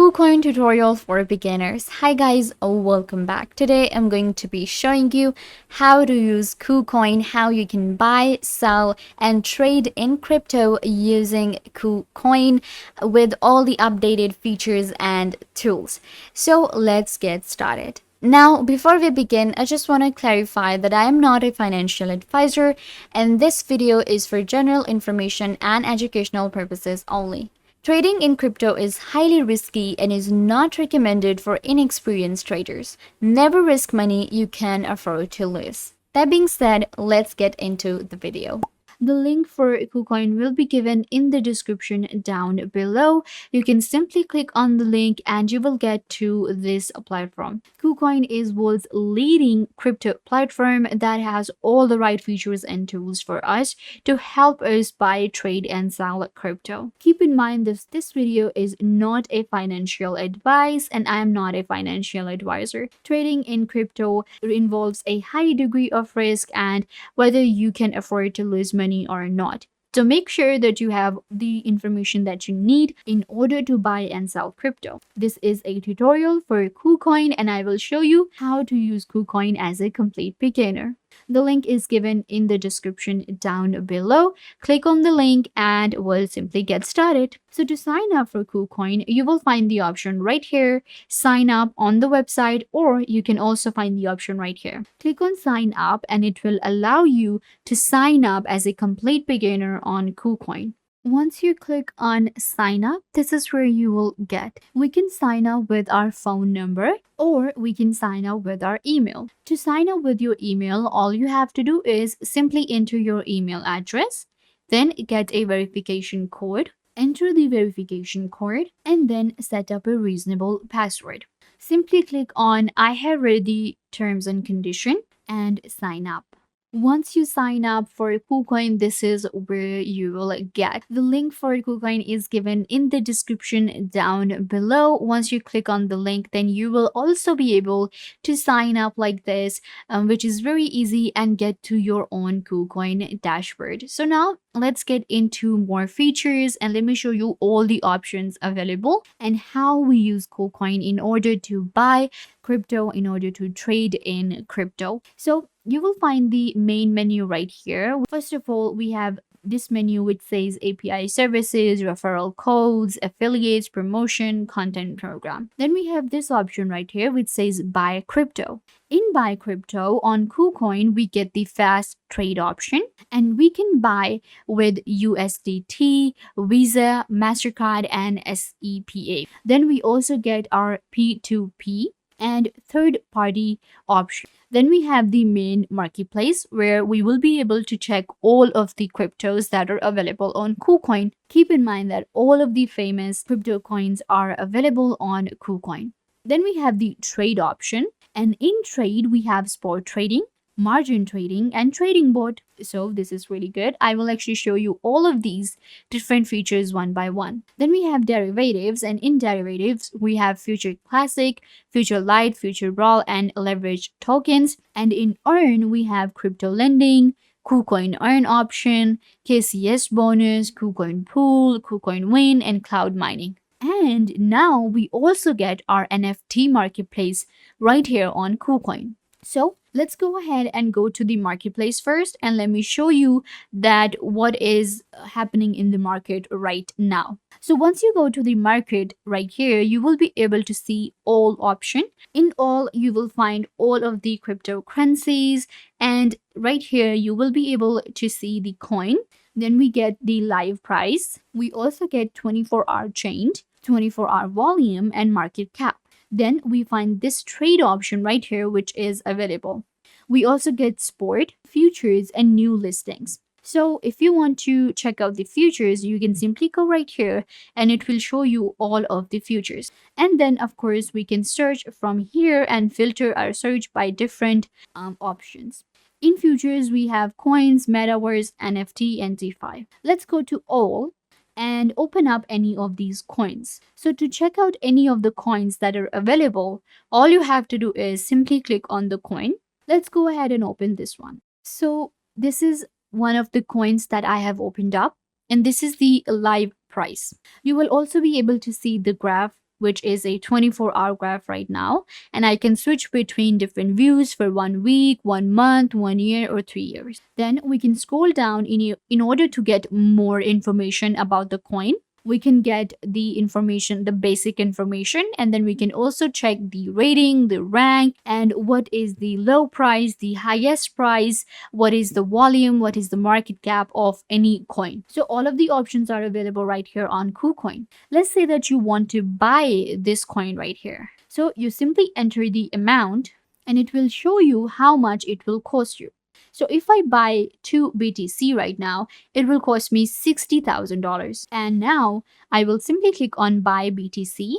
KuCoin tutorial for beginners. Hi guys, welcome back. Today I'm going to be showing you how to use KuCoin, how you can buy, sell and trade in crypto using KuCoin with all the updated features and tools. So let's get started. Now, before we begin, I just want to clarify that I am not a financial advisor and this video is for general information and educational purposes only. Trading in crypto is highly risky and is not recommended for inexperienced traders. Never risk money you can afford to lose. That being said, let's get into the video. The link for KuCoin will be given in the description down below. You can simply click on the link and you will get to this platform. KuCoin is world's leading crypto platform that has all the right features and tools for us to help us buy, trade, and sell crypto. Keep in mind that this video is not a financial advice and I am not a financial advisor. Trading in crypto involves a high degree of risk and whether you can afford to lose money or not. So make sure that you have the information that you need in order to buy and sell crypto. This is a tutorial for KuCoin and I will show you how to use KuCoin as a complete beginner. The link is given in the description down below. Click on the link and we'll simply get started. So to sign up for KuCoin, you will find the option right here, sign up on the website, or you can also find the option right here. Click on sign up and it will allow you to sign up as a complete beginner on KuCoin. Once you click on sign up, this is where you will get. We can sign up with our phone number or we can sign up with our email. To sign up with your email, all you have to do is simply enter your email address, then get a verification code, enter the verification code, and then set up a reasonable password. Simply click on I have read the terms and condition and sign up. Once you sign up for KuCoin, this is where you will get. The link for KuCoin is given in the description down below. Once you click on the link, then you will also be able to sign up like this, which is very easy, and get to your own KuCoin dashboard. So now let's get into more features and let me show you all the options available and how we use KuCoin in order to buy crypto, in order to trade in crypto. So you will find the main menu right here. First of all, we have this menu which says API services, referral codes, affiliates, promotion, content program. Then we have this option right here which says buy crypto. In buy crypto on KuCoin, we get the fast trade option and we can buy with USDT, Visa, MasterCard, and SEPA. Then we also get our P2P and third-party option. Then we have the main marketplace where we will be able to check all of the cryptos that are available on KuCoin. Keep in mind that all of the famous crypto coins are available on KuCoin. Then we have the trade option, and in trade we have spot trading, margin trading, and trading bot. So this is really good. I will actually show you all of these different features one by one. Then we have derivatives, and in derivatives we have future classic, future light, future raw, and leverage tokens. And in earn we have crypto lending, KuCoin earn option, KCS bonus, KuCoin pool, KuCoin win, and cloud mining. And now we also get our NFT marketplace right here on KuCoin. So let's go ahead and go to the marketplace first and let me show you that what is happening in the market right now. So once you go to the market right here, you will be able to see all option. In all, you will find all of the cryptocurrencies, and right here you will be able to see the coin. Then we get the live price. We also get 24-hour change, 24-hour volume, and market cap. Then we find this trade option right here which is available. We also get sport, futures, and new listings. So if you want to check out the futures, you can simply go right here and it will show you all of the futures. And then of course we can search from here and filter our search by different options. In futures we have coins, metaverse, NFT, and DeFi. Let's go to all and open up any of these coins. So to check out any of the coins that are available, all you have to do is simply click on the coin. Let's go ahead and open this one. So this is one of the coins that I have opened up, and this is the live price. You will also be able to see the graph which is a 24-hour graph right now, and I can switch between different views for 1 week, 1 month, 1 year, or 3 years. Then we can scroll down in order to get more information about the coin. We can get the information, the basic information, and then we can also check the rating, the rank, and what is the low price, the highest price, what is the volume, what is the market cap of any coin. So all of the options are available right here on KuCoin. Let's say that you want to buy this coin right here. So you simply enter the amount and it will show you how much it will cost you. So if I buy 2 BTC right now, it will cost me $60,000. And now I will simply click on buy BTC.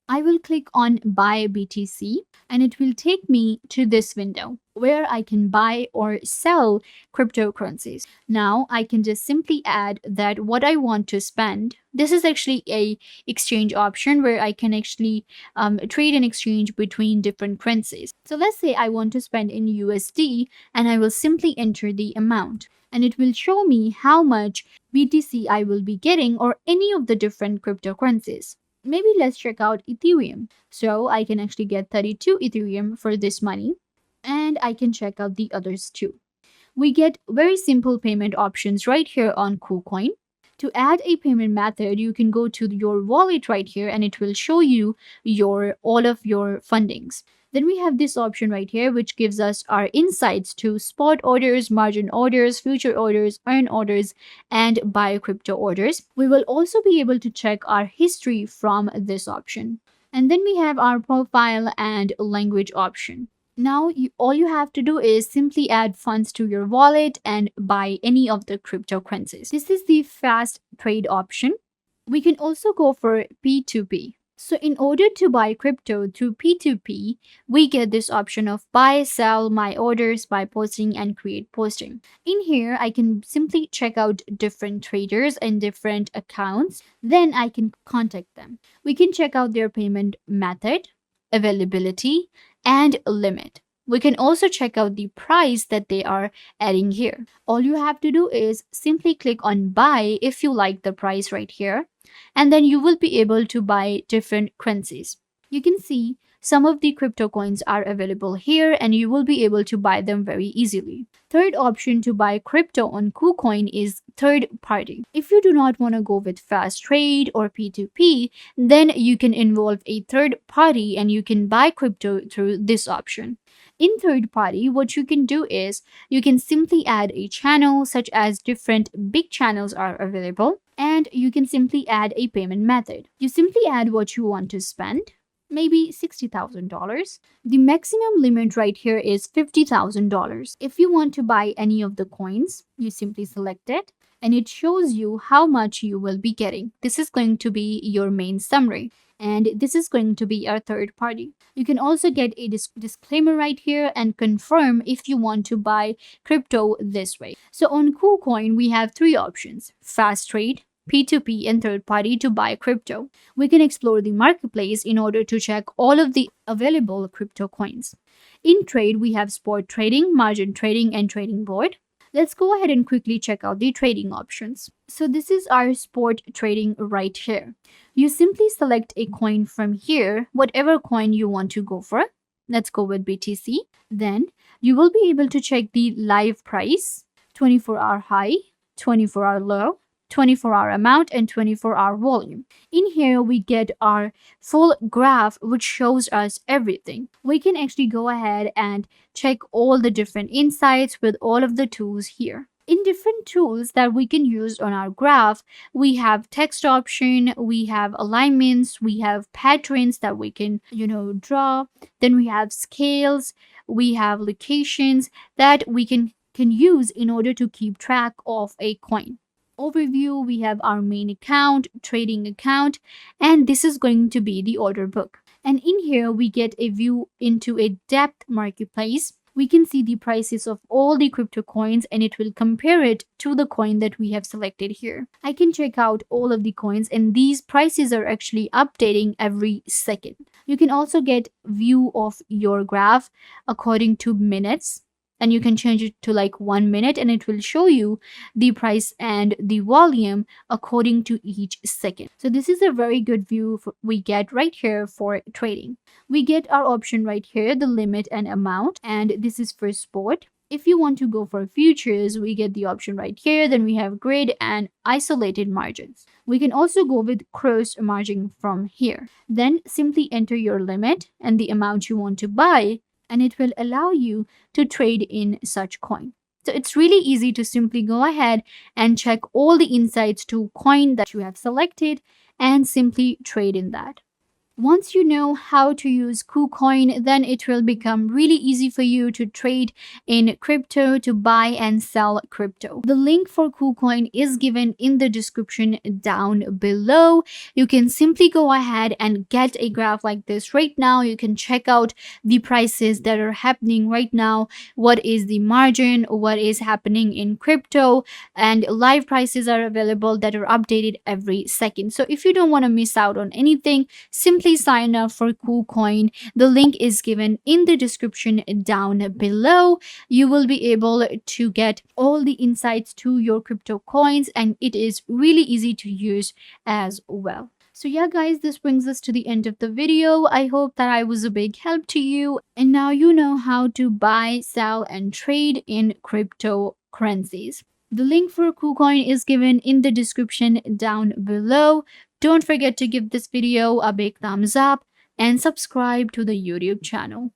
I will click on buy BTC and it will take me to this window where I can buy or sell cryptocurrencies. Now I can just simply add that what I want to spend. This is actually a exchange option where I can actually trade and exchange between different currencies. So let's say I want to spend in USD and I will simply enter the amount and it will show me how much BTC I will be getting or any of the different cryptocurrencies. Maybe let's check out Ethereum. So I can actually get 32 Ethereum for this money and I can check out the others too. We get very simple payment options right here on KuCoin. To add a payment method, you can go to your wallet right here and it will show you all of your fundings. Then we have this option right here, which gives us our insights to spot orders, margin orders, future orders, earn orders, and buy crypto orders. We will also be able to check our history from this option. And then we have our profile and language option. Now, all you have to do is simply add funds to your wallet and buy any of the cryptocurrencies. This is the fast trade option. We can also go for P2P. So in order to buy crypto through P2P, we get this option of buy, sell, my orders, buy posting, and create posting. In here, I can simply check out different traders and different accounts. Then I can contact them. We can check out their payment method, availability, and limit. We can also check out the price that they are adding here. All you have to do is simply click on buy if you like the price right here, and then you will be able to buy different currencies. You can see some of the crypto coins are available here and you will be able to buy them very easily. Third option to buy crypto on KuCoin is third party. If you do not want to go with fast trade or P2P, then you can involve a third party and you can buy crypto through this option. In third party, what you can do is you can simply add a channel, such as different big channels are available, and you can simply add a payment method. You simply add what you want to spend, maybe $60,000. The maximum limit right here is $50,000. If you want to buy any of the coins, you simply select it and it shows you how much you will be getting. This is going to be your main summary. And this is going to be our third party. You can also get a disclaimer right here and confirm if you want to buy crypto this way. So on KuCoin, we have three options: fast trade, P2P, and third party to buy crypto. We can explore the marketplace in order to check all of the available crypto coins. In trade, we have spot trading, margin trading, and trading board. Let's go ahead and quickly check out the trading options. So this is our spot trading right here. You simply select a coin from here, whatever coin you want to go for. Let's go with BTC. Then you will be able to check the live price, 24-hour high, 24-hour low, 24-hour amount, and 24-hour volume. In here, we get our full graph, which shows us everything. We can actually go ahead and check all the different insights with all of the tools here. In different tools that we can use on our graph, we have text option, we have alignments, we have patterns that we can, draw. Then we have scales, we have locations that we can use in order to keep track of a coin. Overview, we have our main account, trading account, and this is going to be the order book. And in here, we get a view into a depth marketplace. We can see the prices of all the crypto coins and it will compare it to the coin that we have selected here. I can check out all of the coins and these prices are actually updating every second. You can also get view of your graph according to minutes. and you can change it to like 1 minute, and it will show you the price and the volume according to each second. So this is a very good view we get right here for trading. We get our option right here, the limit and amount, and this is for spot. If you want to go for futures, we get the option right here. Then we have grid and isolated margins. We can also go with cross margin from here. Then simply enter your limit and the amount you want to buy, and it will allow you to trade in such coin. So it's really easy to simply go ahead and check all the insights to coin that you have selected and simply trade in that. Once you know how to use KuCoin, then it will become really easy for you to trade in crypto, to buy and sell crypto. The link for KuCoin is given in the description down below. You can simply go ahead and get a graph like this right now. You can check out the prices that are happening right now, what is the margin, what is happening in crypto, and live prices are available that are updated every second. So if you don't want to miss out on anything, simply sign up for KuCoin. The link is given in the description down below. You will be able to get all the insights to your crypto coins, and it is really easy to use as well. So yeah guys, this brings us to the end of the video. I hope that I was a big help to you, and now you know how to buy, sell and trade in cryptocurrencies. The link for KuCoin is given in the description down below. Don't forget to give this video a big thumbs up and subscribe to the YouTube channel.